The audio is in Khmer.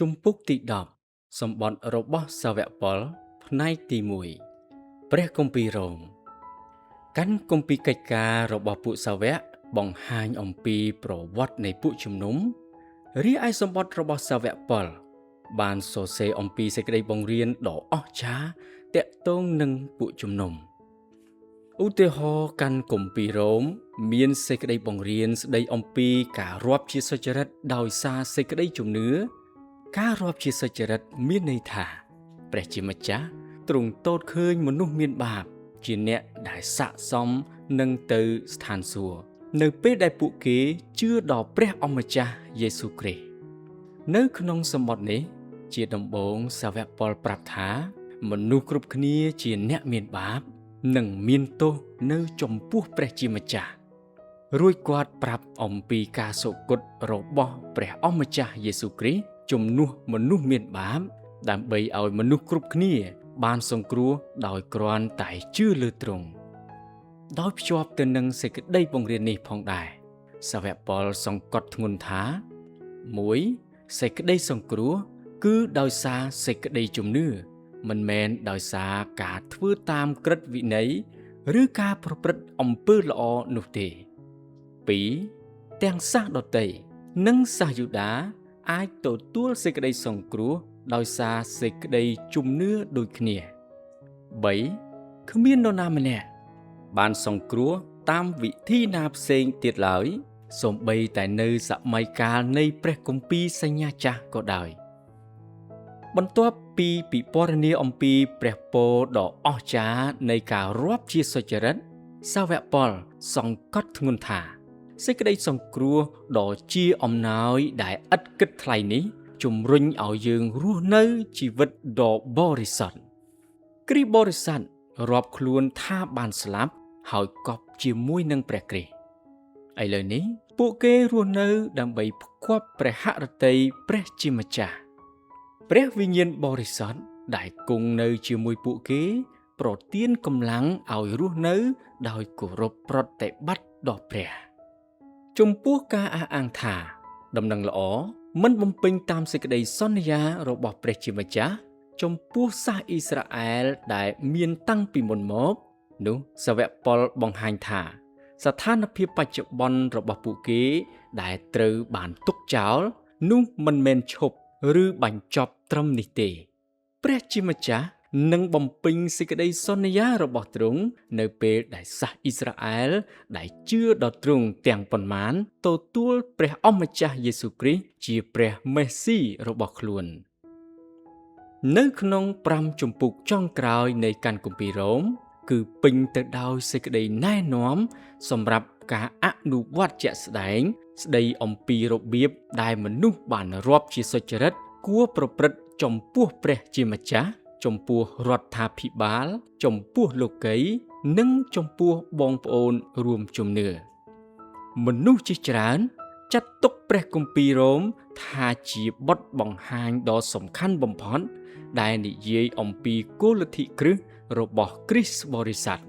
ជំពូកទី10សម្បត្តិរបស់សាវកពលផ្នែកទី1ព្រះគម្ពីររ៉ូមកាន់គម្ពីរកិច្ចការរបស់ពួកសាវកបង្ហាញអំពីប្រវត្តិនៃពួកជំនុំរីឯសម្បត្តិរបស់សាវកពលបានសរសេរអំពីសេចក្តីបង្រៀនដ៏អស្ចារ្យទាក់ទងនឹងពួកជំនុំឧទាហរណ៍កាន់គម្ពីររ៉ូមមានសេចក្តីបង្រៀនស្តីអំពីការរាប់ជាសុចរិតដោយសារសេចក្តីជំនឿការរាប់ជាសុចរិតមានន័យថាព្រះជាម្ចាស់ទ្រង់ទតឃើញមនុស្សមានបាបជាអ្នកដែលស័ក្តិសមនឹងទៅស្ថានសួគ៌នៅពេលដែលពួកគេជឿដល់ព្រះអម្ចាស់យេស៊ូវគ្រីស្ទនៅក្នុងសម្បត្តិនេះជាដំបូងសាវកប៉ុលប្រាប់ថាមនុស្សគ្រប់គ្នាជាអ្នកមានបាបនិងមានទោសនៅចំពោះព្រះជាម្ចាស់រួចគាត់ប្រាប់អំពីការសុគតរបស់ព្រះអម្ចាស់យេស៊ូវគ្រីស្ទជំនួសមនុស្សមានបាបដើម្បីឲ្យមនុស្សគ្រប់គ្នាបានសង្គ្រោះដោយគ្រាន់តែជឿលើទ្រង់ដោយភ្ជាប់ទៅនឹងសេចក្តីបង្រៀននេះផងដែរសាវកប៉ុលសង្កត់ធ្ងន់ថា1សេចក្តីសង្គ្រោះគឺដោយសារសេចក្តីជំនឿមិនមែនដោយសារការធ្វើតាមក្រឹតវិន័យឬការប្រព្រឹត្តអំពើល្អនោះទេ2ទាំងសាសដទៃនិងសាសយូដាអាចទទួលសេចក្តីសង្គ្រោះដោយសារសេចក្តីជំនឿដូចគ្នា3គ្មាននរណាម្នាក់បានសង្គ្រោះតាមវិធីណាផ្សេងទៀតឡើយសូម្បីតែនៅសម័យកាលនៃព្រះគម្ពីរសញ្ញាចាស់ក៏ដោយបន្ទាប់ពីពិពណ៌នាអំពីព្រះពរដ៏អស្ចារ្យនៃការរាប់ជាសុចរិតសាវកប៉ុលសង្កត់ធ្ងន់ថាសេចក្តីសង្គ្រោះដ៏ជាអំណោយដែលឥតគិតថ្លៃនេះជំរុញឲ្យយើងរស់នៅជីវិតដ៏បរិសុទ្ធគ្រីស្ទបរិស័ទរាប់ខ្លួនថាបានស្លាប់ហើយកប់ជាមួយនឹងព្រះគ្រីស្ទឥឡូវនេះពួកគេរស់នៅដើម្បីផ្គាប់ព្រះហឫទ័យព្រះជាម្ចាស់ព្រះវិញ្ញាណបរិសុទ្ធដែលគង់នៅជាមួយពួកគេប្រទានកម្លាំងឲ្យរស់នៅដោយគោរពប្រតិបត្តិដល់ព្រះចំពោះការអះអាងថាដំណឹងល្អមិនបំពេញតាមសេចក្តីសន្យារបស់ព្រះជាម្ចាស់ចំពោះសាសអ៊ីស្រាអែលដែលមានតាំងពីមុនមកនោះសាវកប៉ុលបង្ហាញថាស្ថានភាពបច្ចុប្បន្នរបស់ពួកគេដែលត្រូវបានទុកចោលនោះមិនមែនឈប់ឬបញ្ចប់ត្រឹមនេះទេព្រះជាម្ចាស់នឹងបំពេញសេចក្តីសន្យារបស់ទ្រង់នៅពេលដែលសាសអ៊ីស្រាអែលដែលជឿដល់ទ្រង់ទាំងប៉ុន្មានទទួលព្រះអម្ចាស់យេស៊ូវគ្រីស្ទជាព្រះមេស៊ីរបស់ខ្លួននៅក្នុង5ជំពូកចុងក្រោយនៃកាន់គម្ពីររ៉ូមគឺពេញទៅដោយសេចក្តីណែនាំសម្រាប់ការអនុវត្តជាក់ស្ដែងស្ដីអំពីរបៀបដែលមនុស្សបានរាប់ជាសុចរិតគួរប្រព្រឹត្តចំពោះព្រះជាម្ចាស់ចំពោះរដ្ឋាភិបាលចំពោះលោកីនិងចំពោះបងប្អូនរួមជំនឿមនុស្សជាច្រើនចាត់ទុកព្រះគម្ពីររ៉ូមថាជាបទបង្ហាញដ៏សំខាន់បំផុតដែលនិយាយអំពីគោលលទ្ធិគ្រឹះរបស់គ្រីស្ទបរិស័ទ